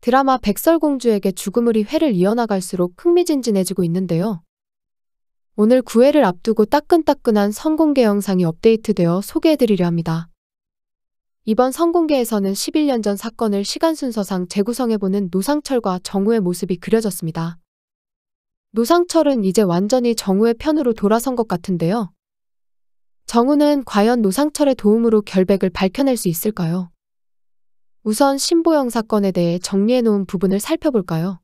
드라마 백설공주에게 죽음의 회를 이어나갈수록 흥미진진해지고 있는데요. 오늘 9회를 앞두고 따끈따끈한 선공개 영상이 업데이트되어 소개해드리려 합니다. 이번 선공개에서는 11년 전 사건을 시간 순서상 재구성해보는 노상철과 정우의 모습이 그려졌습니다. 노상철은 이제 완전히 정우의 편으로 돌아선 것 같은데요. 정우는 과연 노상철의 도움으로 결백을 밝혀낼 수 있을까요? 우선 신보영 사건에 대해 정리해놓은 부분을 살펴볼까요?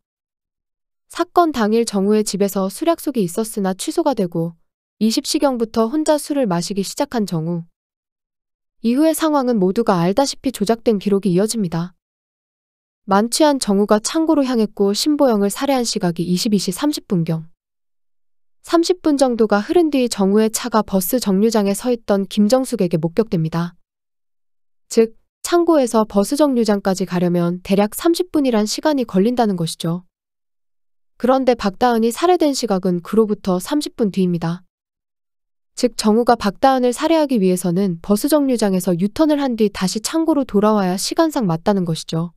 사건 당일 정우의 집에서 술 약속이 있었으나 취소가 되고 20시경부터 혼자 술을 마시기 시작한 정우. 이후의 상황은 모두가 알다시피 조작된 기록이 이어집니다. 만취한 정우가 창고로 향했고 신보영을 살해한 시각이 22시 30분경. 30분 정도가 흐른 뒤 정우의 차가 버스 정류장에 서 있던 김정숙에게 목격됩니다. 즉, 창고에서 버스 정류장까지 가려면 대략 30분이란 시간이 걸린다는 것이죠. 그런데 박다은이 살해된 시각은 그로부터 30분 뒤입니다. 즉 정우가 박다은을 살해하기 위해서는 버스 정류장에서 유턴을 한 뒤 다시 창고로 돌아와야 시간상 맞다는 것이죠.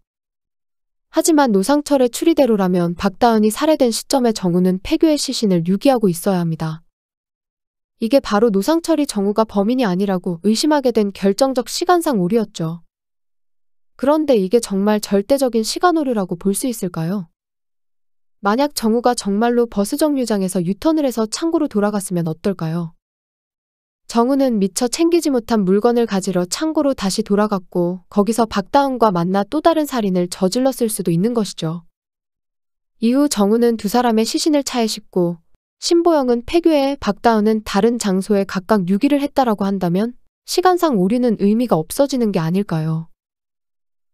하지만 노상철의 추리대로라면 박다은이 살해된 시점에 정우는 폐교의 시신을 유기하고 있어야 합니다. 이게 바로 노상철이 정우가 범인이 아니라고 의심하게 된 결정적 시간상 오류였죠. 그런데 이게 정말 절대적인 시간 오류라고 볼 수 있을까요? 만약 정우가 정말로 버스 정류장에서 유턴을 해서 창고로 돌아갔으면 어떨까요? 정우는 미처 챙기지 못한 물건을 가지러 창고로 다시 돌아갔고 거기서 박다은과 만나 또 다른 살인을 저질렀을 수도 있는 것이죠. 이후 정우는 두 사람의 시신을 차에 싣고 신보영은 폐교에 박다은은 다른 장소에 각각 유기를 했다라고 한다면 시간상 오류는 의미가 없어지는 게 아닐까요?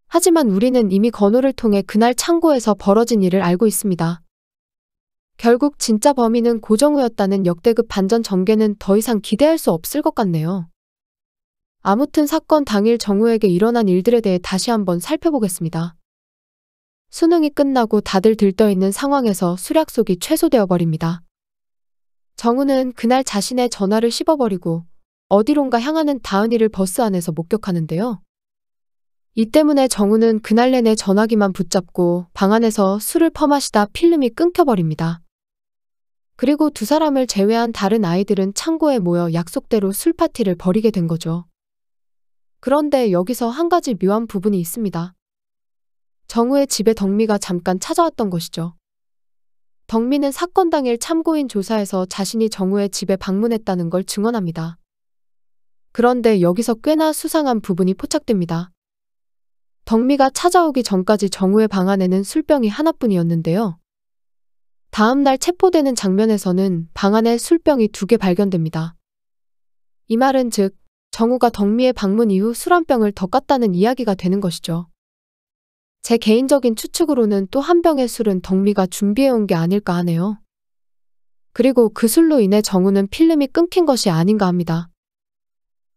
하지만 우리는 이미 건호를 통해 그날 창고에서 벌어진 일을 알고 있습니다. 결국 진짜 범인은 고정우였다는 역대급 반전 전개는 더 이상 기대할 수 없을 것 같네요. 아무튼 사건 당일 정우에게 일어난 일들에 대해 다시 한번 살펴보겠습니다. 수능이 끝나고 다들 들떠있는 상황에서 술 약속이 취소되어 버립니다. 정우는 그날 자신의 전화를 씹어버리고 어디론가 향하는 다은이를 버스 안에서 목격하는데요. 이 때문에 정우는 그날 내내 전화기만 붙잡고 방 안에서 술을 퍼마시다 필름이 끊겨버립니다. 그리고 두 사람을 제외한 다른 아이들은 창고에 모여 약속대로 술 파티를 벌이게 된 거죠. 그런데 여기서 한 가지 묘한 부분이 있습니다. 정우의 집에 덕미가 잠깐 찾아왔던 것이죠. 덕미는 사건 당일 참고인 조사에서 자신이 정우의 집에 방문했다는 걸 증언합니다. 그런데 여기서 꽤나 수상한 부분이 포착됩니다. 덕미가 찾아오기 전까지 정우의 방 안에는 술병이 하나뿐이었는데요. 다음 날 체포되는 장면에서는 방 안에 술병이 2개 발견됩니다. 이 말은 즉 정우가 덕미의 방문 이후 술 한 병을 더 깠다는 이야기가 되는 것이죠. 제 개인적인 추측으로는 또 한 병의 술은 덕미가 준비해온 게 아닐까 하네요. 그리고 그 술로 인해 정우는 필름이 끊긴 것이 아닌가 합니다.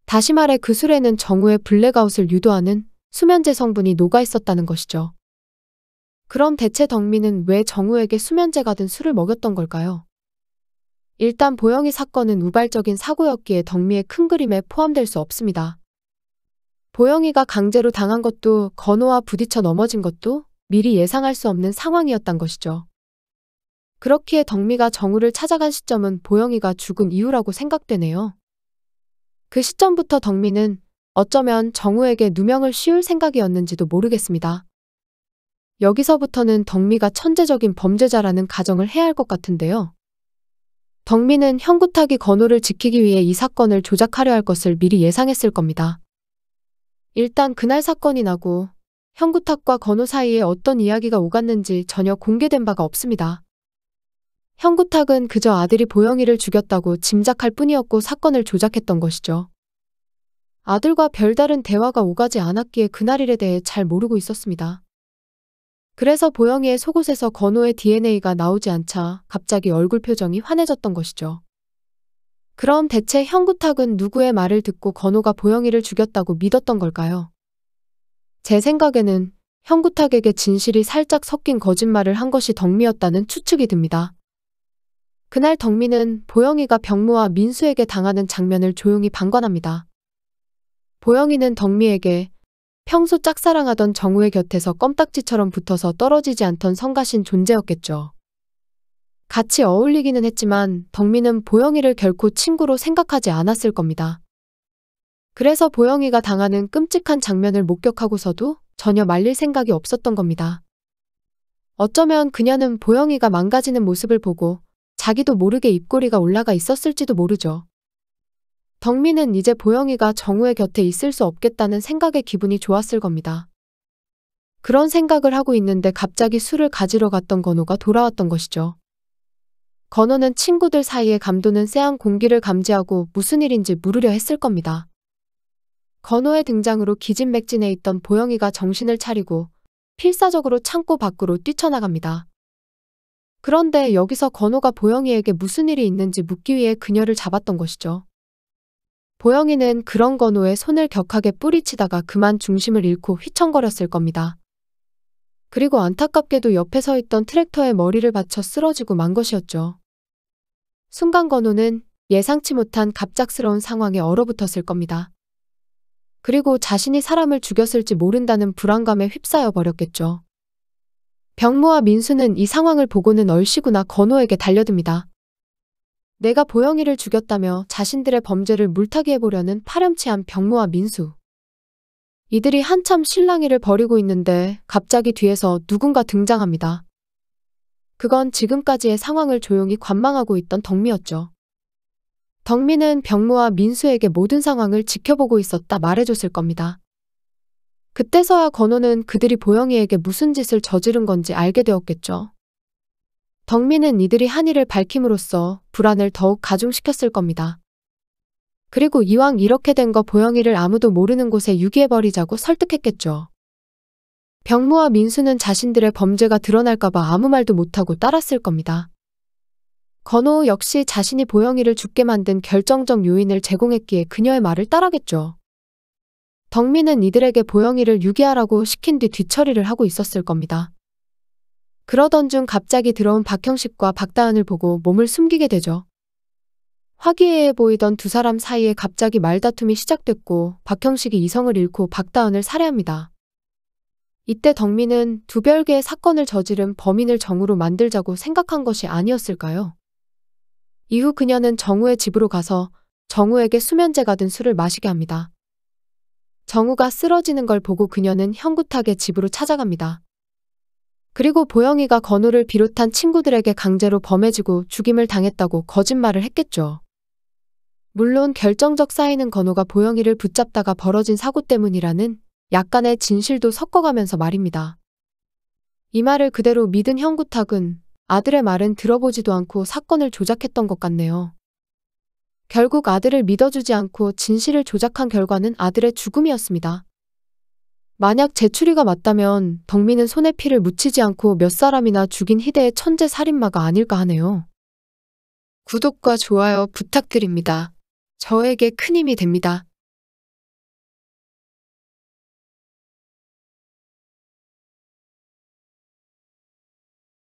다시 말해 그 술에는 정우의 블랙아웃을 유도하는 수면제 성분이 녹아 있었다는 것이죠. 그럼 대체 덕미는 왜 정우에게 수면제가 든 술을 먹였던 걸까요? 일단 보영이 사건은 우발적인 사고였기에 덕미의 큰 그림에 포함될 수 없습니다. 보영이가 강제로 당한 것도 건호와 부딪혀 넘어진 것도 미리 예상할 수 없는 상황이었단 것이죠. 그렇기에 덕미가 정우를 찾아간 시점은 보영이가 죽은 이후라고 생각되네요. 그 시점부터 덕미는 어쩌면 정우에게 누명을 씌울 생각이었는지도 모르겠습니다. 여기서부터는 덕미가 천재적인 범죄자라는 가정을 해야 할 것 같은데요. 덕미는 형구탁이 건호를 지키기 위해 이 사건을 조작하려 할 것을 미리 예상했을 겁니다. 일단 그날 사건이 나고 형구탁과 건호 사이에 어떤 이야기가 오갔는지 전혀 공개된 바가 없습니다. 형구탁은 그저 아들이 보영이를 죽였다고 짐작할 뿐이었고 사건을 조작했던 것이죠. 아들과 별다른 대화가 오가지 않았기에 그날 일에 대해 잘 모르고 있었습니다. 그래서 보영이의 속옷에서 건호의 DNA가 나오지 않자 갑자기 얼굴 표정이 환해졌던 것이죠. 그럼 대체 형구탁은 누구의 말을 듣고 건호가 보영이를 죽였다고 믿었던 걸까요? 제 생각에는 형구탁에게 진실이 살짝 섞인 거짓말을 한 것이 덕미였다는 추측이 듭니다. 그날 덕미는 보영이가 병무와 민수에게 당하는 장면을 조용히 방관합니다. 보영이는 덕미에게 평소 짝사랑하던 정우의 곁에서 껌딱지처럼 붙어서 떨어지지 않던 성가신 존재였겠죠. 같이 어울리기는 했지만 덕민은 보영이를 결코 친구로 생각하지 않았을 겁니다. 그래서 보영이가 당하는 끔찍한 장면을 목격하고서도 전혀 말릴 생각이 없었던 겁니다. 어쩌면 그녀는 보영이가 망가지는 모습을 보고 자기도 모르게 입꼬리가 올라가 있었을지도 모르죠. 덕민은 이제 보영이가 정우의 곁에 있을 수 없겠다는 생각에 기분이 좋았을 겁니다. 그런 생각을 하고 있는데 갑자기 술을 가지러 갔던 건호가 돌아왔던 것이죠. 건호는 친구들 사이에 감도는 쎄한 공기를 감지하고 무슨 일인지 물으려 했을 겁니다. 건호의 등장으로 기진맥진해 있던 보영이가 정신을 차리고 필사적으로 창고 밖으로 뛰쳐나갑니다. 그런데 여기서 건호가 보영이에게 무슨 일이 있는지 묻기 위해 그녀를 잡았던 것이죠. 보영이는 그런 건호의 손을 격하게 뿌리치다가 그만 중심을 잃고 휘청거렸을 겁니다. 그리고 안타깝게도 옆에 서 있던 트랙터에 머리를 받쳐 쓰러지고 만 것이었죠. 순간 건호는 예상치 못한 갑작스러운 상황에 얼어붙었을 겁니다. 그리고 자신이 사람을 죽였을지 모른다는 불안감에 휩싸여 버렸겠죠. 병무와 민수는 이 상황을 보고는 얼씨구나 건호에게 달려듭니다. 내가 보영이를 죽였다며 자신들의 범죄를 물타기해보려는 파렴치한 병무와 민수. 이들이 한참 실랑이를 벌이고 있는데 갑자기 뒤에서 누군가 등장합니다. 그건 지금까지의 상황을 조용히 관망하고 있던 덕미였죠. 덕미는 병무와 민수에게 모든 상황을 지켜보고 있었다 말해줬을 겁니다. 그때서야 건호는 그들이 보영이에게 무슨 짓을 저지른 건지 알게 되었겠죠. 덕미는 이들이 한 일을 밝힘으로써 불안을 더욱 가중시켰을 겁니다. 그리고 이왕 이렇게 된 거 보영이를 아무도 모르는 곳에 유기해버리자고 설득했겠죠. 병무와 민수는 자신들의 범죄가 드러날까봐 아무 말도 못하고 따랐을 겁니다. 건호 역시 자신이 보영이를 죽게 만든 결정적 요인을 제공했기에 그녀의 말을 따르겠죠. 덕미는 이들에게 보영이를 유기하라고 시킨 뒤 뒤처리를 하고 있었을 겁니다. 그러던 중 갑자기 들어온 박형식과 박다은을 보고 몸을 숨기게 되죠. 화기애애 보이던 두 사람 사이에 갑자기 말다툼이 시작됐고 박형식이 이성을 잃고 박다은을 살해합니다. 이때 덕미는 두 별개의 사건을 저지른 범인을 정우로 만들자고 생각한 것이 아니었을까요? 이후 그녀는 정우의 집으로 가서 정우에게 수면제 가든 술을 마시게 합니다. 정우가 쓰러지는 걸 보고 그녀는 형긋하게 집으로 찾아갑니다. 그리고 보영이가 건우를 비롯한 친구들에게 강제로 범해지고 죽임을 당했다고 거짓말을 했겠죠. 물론 결정적 사인은 건우가 보영이를 붙잡다가 벌어진 사고 때문이라는 약간의 진실도 섞어가면서 말입니다. 이 말을 그대로 믿은 형구탁은 아들의 말은 들어보지도 않고 사건을 조작했던 것 같네요. 결국 아들을 믿어주지 않고 진실을 조작한 결과는 아들의 죽음이었습니다. 만약 제 추리가 맞다면 덕미는 손에 피를 묻히지 않고 몇 사람이나 죽인 희대의 천재 살인마가 아닐까 하네요. 구독과 좋아요 부탁드립니다. 저에게 큰 힘이 됩니다.